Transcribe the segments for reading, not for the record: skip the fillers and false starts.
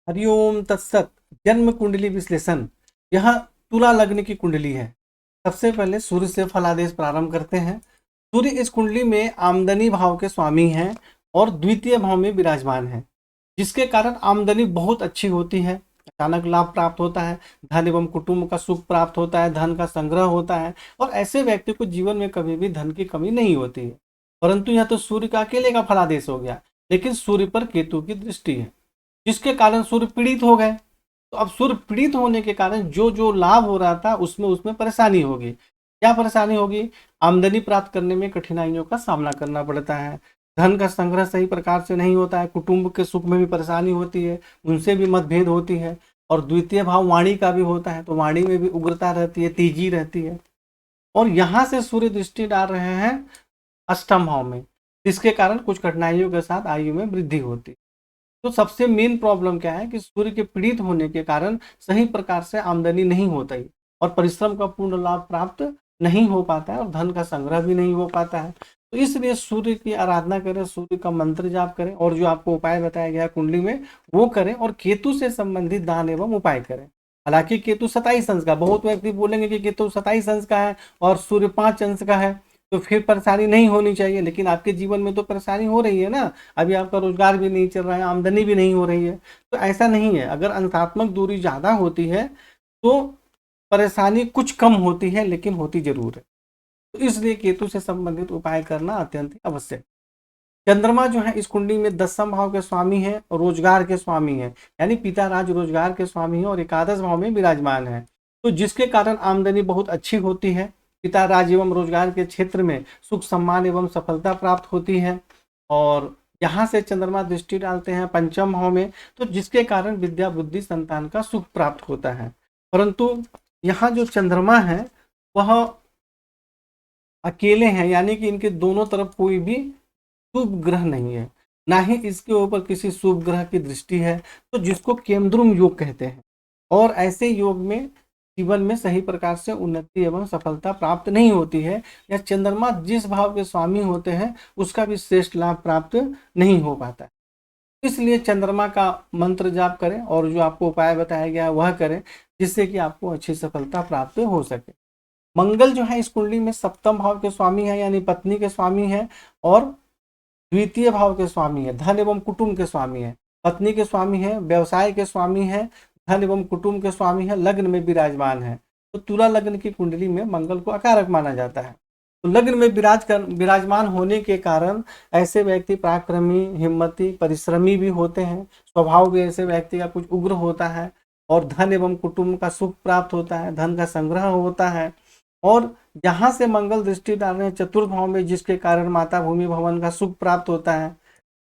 हरिओम तत्सत। जन्म कुंडली विश्लेषण। यह तुला लग्न की कुंडली है। सबसे पहले सूर्य से फलादेश प्रारंभ करते हैं। सूर्य इस कुंडली में आमदनी भाव के स्वामी हैं और द्वितीय भाव में विराजमान है, जिसके कारण आमदनी बहुत अच्छी होती है। अचानक लाभ प्राप्त होता है, धन एवं कुटुंब का सुख प्राप्त होता है, धन का संग्रह होता है और ऐसे व्यक्ति को जीवन में कभी भी धन की कमी नहीं होती है। परंतु यह तो सूर्य का अकेले का फलादेश हो गया, लेकिन सूर्य पर केतु की दृष्टि है, जिसके कारण सूर्य पीड़ित हो गए। तो अब सूर्य पीड़ित होने के कारण जो जो लाभ हो रहा था उसमें उसमें परेशानी होगी। क्या परेशानी होगी? आमदनी प्राप्त करने में कठिनाइयों का सामना करना पड़ता है, धन का संग्रह सही प्रकार से नहीं होता है, कुटुंब के सुख में भी परेशानी होती है, उनसे भी मतभेद होती है। और द्वितीय भाव वाणी का भी होता है, तो वाणी में भी उग्रता रहती है, तेजी रहती है। और यहाँ से सूर्य दृष्टि डाल रहे हैं अष्टम भाव में, जिसके कारण कुछ कठिनाइयों के साथ आयु में वृद्धि होती है। तो सबसे मेन प्रॉब्लम क्या है कि सूर्य के पीड़ित होने के कारण सही प्रकार से आमदनी नहीं होता है और परिश्रम का पूर्ण लाभ प्राप्त नहीं हो पाता है और धन का संग्रह भी नहीं हो पाता है। तो इसलिए सूर्य की आराधना करें, सूर्य का मंत्र जाप करें और जो आपको उपाय बताया गया कुंडली में वो करें और केतु से संबंधित दान एवं उपाय करें। हालांकि केतु 27 अंश का, बहुत व्यक्ति बोलेंगे कि केतु 27 अंश का है और सूर्य 5 अंश का है, तो फिर परेशानी नहीं होनी चाहिए। लेकिन आपके जीवन में तो परेशानी हो रही है ना, अभी आपका रोजगार भी नहीं चल रहा है, आमदनी भी नहीं हो रही है। तो ऐसा नहीं है, अगर अंशात्मक दूरी ज़्यादा होती है तो परेशानी कुछ कम होती है, लेकिन होती जरूर है। तो इसलिए केतु से संबंधित उपाय करना अत्यंत ही आवश्यक। चंद्रमा जो है इस कुंडली में 10वें भाव के स्वामी है और रोजगार के स्वामी है, यानी पिता राज रोजगार के स्वामी है और एकादश भाव में विराजमान है। तो जिसके कारण आमदनी बहुत अच्छी होती है, पिता राज एवं रोजगार के क्षेत्र में सुख सम्मान एवं सफलता प्राप्त होती है। और यहाँ से चंद्रमा दृष्टि डालते हैं पंचम भाव में, तो जिसके कारण विद्या बुद्धि संतान का सुख प्राप्त होता है। परंतु यहाँ जो चंद्रमा है वह अकेले हैं, यानी कि इनके दोनों तरफ कोई भी शुभ ग्रह नहीं है, ना ही इसके ऊपर किसी शुभ ग्रह की दृष्टि है, तो जिसको केमद्रुम योग कहते हैं। और ऐसे योग में जीवन में सही प्रकार से उन्नति एवं सफलता प्राप्त नहीं होती है, या चंद्रमा जिस भाव के स्वामी होते हैं उसका भी श्रेष्ठ लाभ प्राप्त नहीं हो पाता है। इसलिए चंद्रमा का मंत्र जाप करें और जो आपको उपाय बताया गया है वह करें, जिससे कि आपको अच्छी सफलता प्राप्त हो सके। मंगल जो है इस कुंडली में सप्तम भाव के स्वामी है, यानी पत्नी के स्वामी है और द्वितीय भाव के स्वामी है, धन एवं कुटुंब के स्वामी है। पत्नी के स्वामी है, व्यवसाय के स्वामी है, धन एवं कुटुंब के स्वामी है, लग्न में विराजमान है। तो तुला लग्न की कुंडली में मंगल को अकारक माना जाता है। तो लग्न में विराजमान होने के कारण ऐसे व्यक्ति पराक्रमी, हिम्मती, परिश्रमी भी होते हैं। स्वभाव भी ऐसे व्यक्ति का कुछ उग्र होता है और धन एवं कुटुंब का सुख प्राप्त होता है, धन का संग्रह होता है। और जहां से मंगल दृष्टि डाल रहे हैं चतुर्थ भाव में, जिसके कारण माता भूमि भवन का सुख प्राप्त होता है।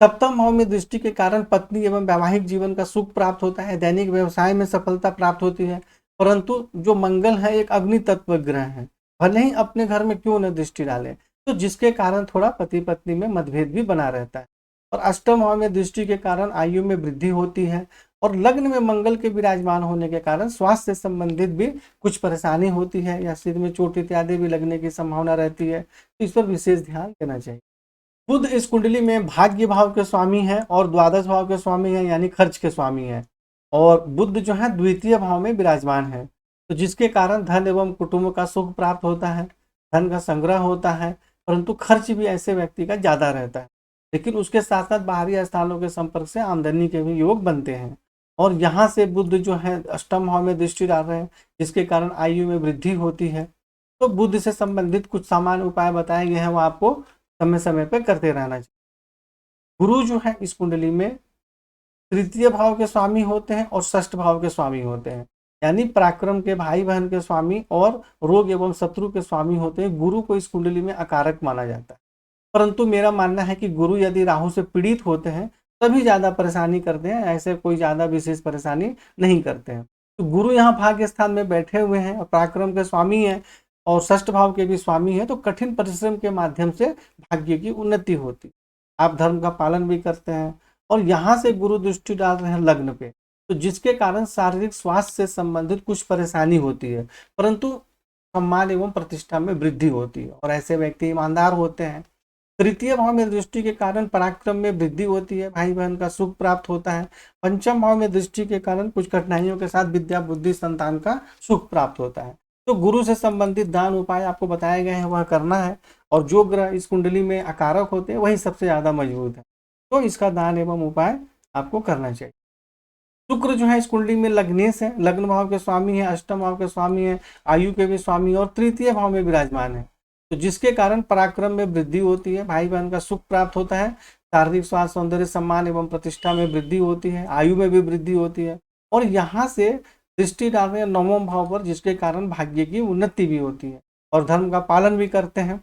सप्तम भाव में दृष्टि के कारण पत्नी एवं वैवाहिक जीवन का सुख प्राप्त होता है, दैनिक व्यवसाय में सफलता प्राप्त होती है। परंतु जो मंगल है एक अग्नि तत्व ग्रह है, भले ही अपने घर में क्यों न दृष्टि डाले, तो जिसके कारण थोड़ा पति पत्नी में मतभेद भी बना रहता है। और अष्टम भाव में दृष्टि के कारण आयु में वृद्धि होती है और लग्न में मंगल के विराजमान होने के कारण स्वास्थ्य से संबंधित भी कुछ परेशानी होती है या सिर में चोट इत्यादि भी लगने की संभावना रहती है। तो इस पर विशेष ध्यान देना चाहिए। बुध इस कुंडली में भाग्य भाव के स्वामी है और द्वादश भाव के स्वामी है, यानी खर्च के स्वामी है। और बुध जो है द्वितीय भाव में विराजमान है, तो जिसके कारण धन एवं कुटुंब का सुख प्राप्त होता है, धन का संग्रह होता है। परंतु खर्च भी ऐसे व्यक्ति का ज्यादा रहता है, लेकिन उसके साथ साथ बाहरी स्थानों के संपर्क से आमदनी के भी योग बनते हैं। और यहाँ से बुध जो है अष्टम भाव में दृष्टि डाल रहे हैं, जिसके कारण आयु में वृद्धि होती है। तो बुध से संबंधित कुछ सामान्य उपाय बताए गए हैं, वो आपको समय समय पर करते रहना चाहिए। गुरु जो है इस कुंडली में तृतीय भाव के स्वामी होते हैं और षष्ठ भाव के स्वामी होते हैं, यानी पराक्रम के, भाई बहन के स्वामी और रोग एवं शत्रु के स्वामी होते हैं। गुरु को इस कुंडली में अकारक माना जाता है। परंतु मेरा मानना है कि गुरु यदि राहु से पीड़ित होते हैं तभी ज्यादा परेशानी करते हैं, ऐसे कोई ज्यादा विशेष परेशानी नहीं करते हैं। तो गुरु यहाँ भाग्य स्थान में बैठे हुए हैं और पराक्रम के स्वामी हैं और षष्ठ भाव के भी स्वामी हैं, तो कठिन परिश्रम के माध्यम से भाग्य की उन्नति होती, आप धर्म का पालन भी करते हैं। और यहाँ से गुरु दृष्टि डाल रहे हैं लग्न पे, तो जिसके कारण शारीरिक स्वास्थ्य से संबंधित कुछ परेशानी होती है, परंतु सम्मान एवं प्रतिष्ठा में वृद्धि होती है और ऐसे व्यक्ति ईमानदार होते हैं। तृतीय भाव में दृष्टि के कारण पराक्रम में वृद्धि होती है, भाई बहन का सुख प्राप्त होता है। पंचम भाव में दृष्टि के कारण कुछ कठिनाइयों के साथ विद्या बुद्धि संतान का सुख प्राप्त होता है। तो गुरु से संबंधित दान उपाय आपको बताए गए हैं, वह करना है। और जो ग्रह इस कुंडली में अकारक होते हैं वही सबसे ज्यादा मजबूत है, तो इसका दान एवं उपाय आपको करना चाहिए। शुक्र जो है इस कुंडली में लग्नेश है, लग्न भाव के स्वामी है, अष्टम भाव के स्वामी है, आयु के भी स्वामी और तृतीय भाव में विराजमान है। तो जिसके कारण पराक्रम में वृद्धि होती है, भाई बहन का सुख प्राप्त होता है, शारीरिक स्वास्थ्य सौंदर्य सम्मान एवं प्रतिष्ठा में वृद्धि होती है, आयु में भी वृद्धि होती है। और यहाँ से दृष्टि डाल रहे हैं नवम भाव पर, जिसके कारण भाग्य की उन्नति भी होती है और धर्म का पालन भी करते हैं।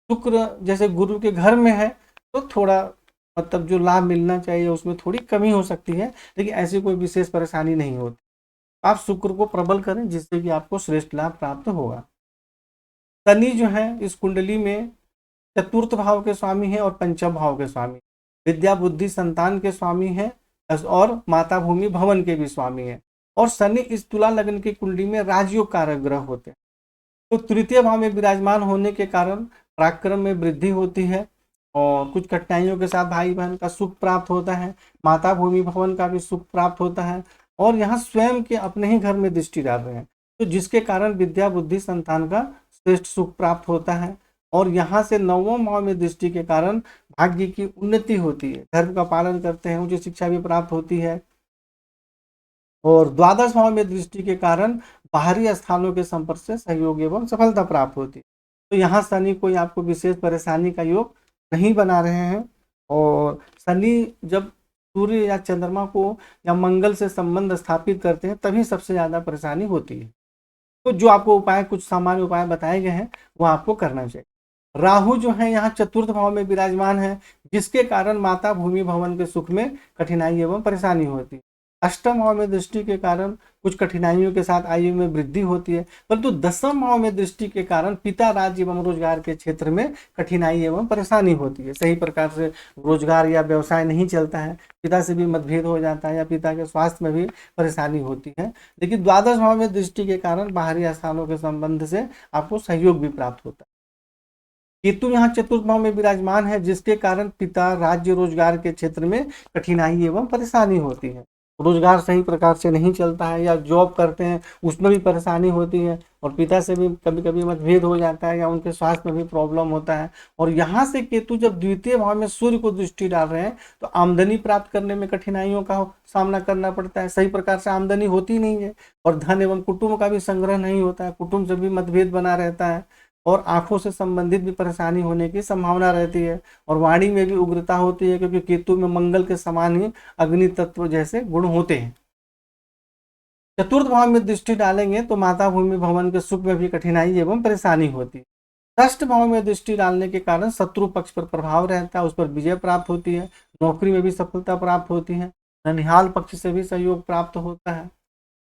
शुक्र जैसे गुरु के घर में है तो थोड़ा मतलब जो लाभ मिलना चाहिए उसमें थोड़ी कमी हो सकती है, लेकिन ऐसी कोई विशेष परेशानी नहीं होती। आप शुक्र को प्रबल करें जिससे कि आपको श्रेष्ठ लाभ प्राप्त होगा। शनि जो है इस कुंडली में चतुर्थ भाव के स्वामी है और पंचम भाव के स्वामी, विद्या बुद्धि संतान के स्वामी है और माता भूमि भवन के भी स्वामी है। और शनि इस तुला लग्न की कुंडली में राजयोग कारक ग्रह होते हैं। तो तृतीय भाव में विराजमान होने के कारण पराक्रम में वृद्धि होती है और कुछ कठिनाइयों के साथ भाई बहन का सुख प्राप्त होता है, माता भूमि भवन का भी सुख प्राप्त होता है। और यहाँ स्वयं के अपने ही घर में दृष्टि डाल रहे हैं, तो जिसके कारण विद्या बुद्धि संतान का श्रेष्ठ सुख प्राप्त होता है। और यहाँ से नवम भाव में दृष्टि के कारण भाग्य की उन्नति होती है, धर्म का पालन करते हैं, उच्च शिक्षा भी प्राप्त होती है। और द्वादश भाव में दृष्टि के कारण बाहरी स्थानों के संपर्क से सहयोग एवं सफलता प्राप्त होती है। तो यहाँ शनि कोई आपको विशेष परेशानी का योग नहीं बना रहे हैं। और शनि जब सूर्य या चंद्रमा को या मंगल से संबंध स्थापित करते हैं तभी सबसे ज्यादा परेशानी होती है। तो जो आपको उपाय कुछ सामान्य उपाय बताए गए हैं वो आपको करना चाहिए। राहु जो है यहाँ चतुर्थ भाव में विराजमान है, जिसके कारण माता भूमि भवन के सुख में कठिनाई एवं परेशानी होती है। अष्टम भाव में दृष्टि के कारण कुछ कठिनाइयों के साथ आयु में वृद्धि होती है, परंतु दसम भाव में दृष्टि के कारण पिता राज्य एवं रोजगार के क्षेत्र में कठिनाई एवं परेशानी होती है। सही प्रकार से रोजगार या व्यवसाय नहीं चलता है, पिता से भी मतभेद हो जाता है या पिता के स्वास्थ्य में भी परेशानी होती है। लेकिन द्वादश भाव में दृष्टि के कारण बाहरी स्थानों के संबंध से आपको सहयोग भी प्राप्त होता है। केतु यहाँ चतुर्थ भाव में विराजमान है, जिसके कारण पिता राज्य रोजगार के क्षेत्र में कठिनाई एवं परेशानी होती है। रोजगार सही प्रकार से नहीं चलता है या जॉब करते हैं उसमें भी परेशानी होती है और पिता से भी कभी कभी मतभेद हो जाता है या उनके स्वास्थ्य में भी प्रॉब्लम होता है। और यहाँ से केतु जब द्वितीय भाव में सूर्य को दृष्टि डाल रहे हैं तो आमदनी प्राप्त करने में कठिनाइयों का सामना करना पड़ता है, सही प्रकार से आमदनी होती नहीं है और धन एवं कुटुंब का भी संग्रह नहीं होता है, कुटुंब से भी मतभेद बना रहता है और आंखों से संबंधित भी परेशानी होने की संभावना रहती है। और वाणी में भी उग्रता होती है क्योंकि केतु में मंगल के समान ही अग्नि तत्व जैसे गुण होते हैं। चतुर्थ भाव में दृष्टि डालेंगे तो माता भूमि भवन के सुख में भी कठिनाई एवं परेशानी होती है। षष्ठ भाव में दृष्टि डालने के कारण शत्रु पक्ष पर प्रभाव रहता है, उस पर विजय प्राप्त होती है, नौकरी में भी सफलता प्राप्त होती है, ननिहाल पक्ष से भी सहयोग प्राप्त होता है।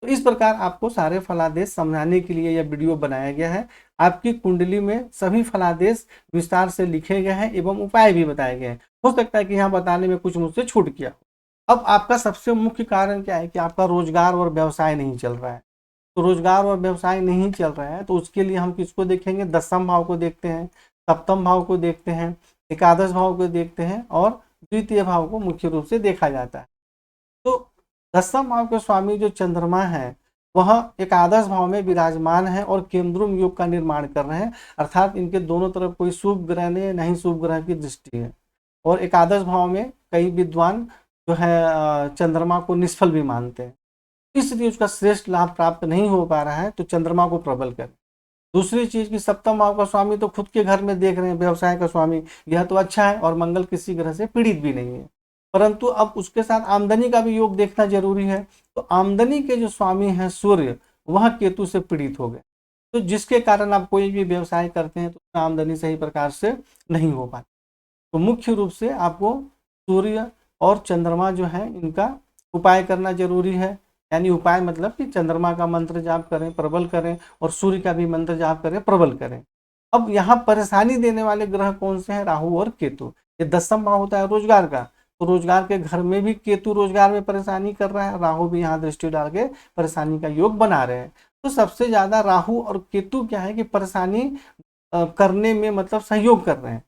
तो इस प्रकार आपको सारे फलादेश समझाने के लिए यह वीडियो बनाया गया है। आपकी कुंडली में सभी फलादेश विस्तार से लिखे गए हैं एवं उपाय भी बताए गए हैं। हो सकता है कि यहाँ बताने में कुछ मुझसे छूट गया। अब आपका सबसे मुख्य कारण क्या है कि आपका रोजगार और व्यवसाय नहीं चल रहा है। तो रोजगार और व्यवसाय नहीं चल रहा है तो उसके लिए हम किसको देखेंगे, दसम भाव को देखते हैं, सप्तम भाव को देखते हैं, एकादश भाव को देखते हैं और द्वितीय भाव को मुख्य रूप से देखा जाता है। तो दसम भाव के स्वामी जो चंद्रमा है वह एकादश भाव में विराजमान है और केंद्रुम योग का निर्माण कर रहे हैं, अर्थात इनके दोनों तरफ कोई शुभ ग्रह नहीं, नहीं शुभ ग्रह की दृष्टि है। और एकादश भाव में कई विद्वान जो है चंद्रमा को निष्फल भी मानते हैं, इसलिए उसका श्रेष्ठ लाभ प्राप्त नहीं हो पा रहा है, तो चंद्रमा को प्रबल करें। दूसरी चीज की सप्तम भाव का स्वामी तो खुद के घर में देख रहे हैं, व्यवसाय का स्वामी, यह तो अच्छा है और मंगल किसी ग्रह से पीड़ित भी नहीं है, परंतु अब उसके साथ आमदनी का भी योग देखना जरूरी है। तो आमदनी के जो स्वामी हैं सूर्य, वह केतु से पीड़ित हो गए, तो जिसके कारण आप कोई भी व्यवसाय करते हैं तो आमदनी सही प्रकार से नहीं हो पाती। तो मुख्य रूप से आपको सूर्य और चंद्रमा जो है इनका उपाय करना जरूरी है। यानी उपाय मतलब कि चंद्रमा का मंत्र जाप करें, प्रबल करें, और सूर्य का भी मंत्र जाप करें, प्रबल करें। अब यहाँ परेशानी देने वाले ग्रह कौन से हैं, राहु और केतु। ये दसम भाव होता है रोजगार का, तो रोजगार के घर में भी केतु रोजगार में परेशानी कर रहा है, राहु भी यहाँ दृष्टि डाल के परेशानी का योग बना रहे हैं। तो सबसे ज्यादा राहु और केतु क्या है कि परेशानी करने में मतलब सहयोग कर रहे हैं।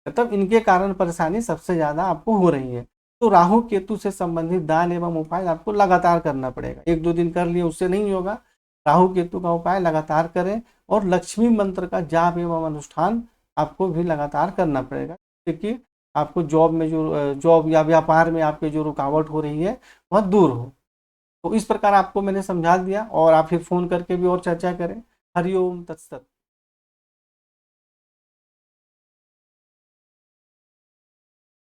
तब इनके कारण परेशानी सबसे ज़्यादा आपको हो रही है। तो राहु केतु से संबंधित दान एवं उपाय आपको लगातार करना पड़ेगा। 1-2 दिन कर लिए उससे नहीं होगा, राहु केतु का उपाय लगातार करें और लक्ष्मी मंत्र का जाप एवं अनुष्ठान आपको भी लगातार करना पड़ेगा, क्योंकि आपको जॉब में जो जॉब या व्यापार में आपके जो रुकावट हो रही है वह दूर हो। तो इस प्रकार आपको मैंने समझा दिया और आप फिर फ़ोन करके भी और चर्चा करें। हरिओम तत्सत।